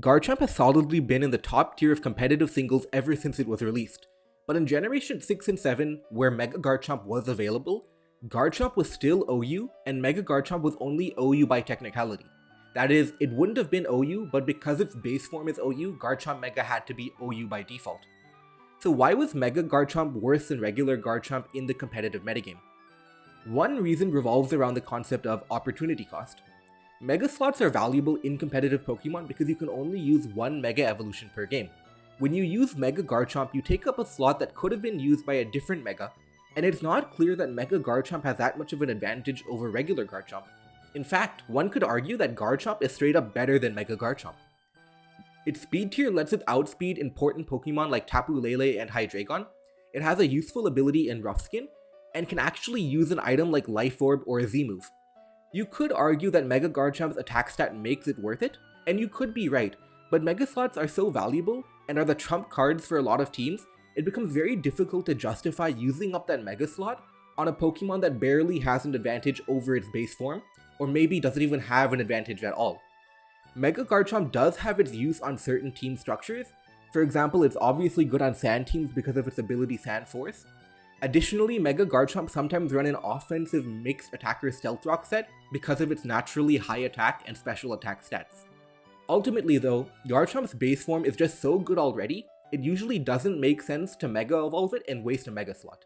Garchomp has solidly been in the top tier of competitive singles ever since it was released, but in Generation 6 and 7, where Mega Garchomp was available, Garchomp was still OU, and Mega Garchomp was only OU by technicality. That is, it wouldn't have been OU, but because its base form is OU, Garchomp Mega had to be OU by default. So why was Mega Garchomp worse than regular Garchomp in the competitive metagame? One reason revolves around the concept of opportunity cost. Mega slots are valuable in competitive Pokemon because you can only use one Mega Evolution per game. When you use Mega Garchomp, you take up a slot that could have been used by a different Mega, and it's not clear that Mega Garchomp has that much of an advantage over regular Garchomp. In fact, one could argue that Garchomp is straight up better than Mega Garchomp. Its speed tier lets it outspeed important Pokemon like Tapu Lele and Hydreigon. It has a useful ability in Rough Skin, and can actually use an item like Life Orb or a Z-move. You could argue that Mega Garchomp's attack stat makes it worth it, and you could be right, but Mega Slots are so valuable and are the trump cards for a lot of teams, it becomes very difficult to justify using up that Mega Slot on a Pokemon that barely has an advantage over its base form, or maybe doesn't even have an advantage at all. Mega Garchomp does have its use on certain team structures. For example, it's obviously good on sand teams because of its ability Sand Force. Additionally, Mega Garchomp sometimes run an offensive mixed attacker Stealth Rock set because of its naturally high attack and special attack stats. Ultimately though, Garchomp's base form is just so good already, it usually doesn't make sense to Mega Evolve it and waste a Mega slot.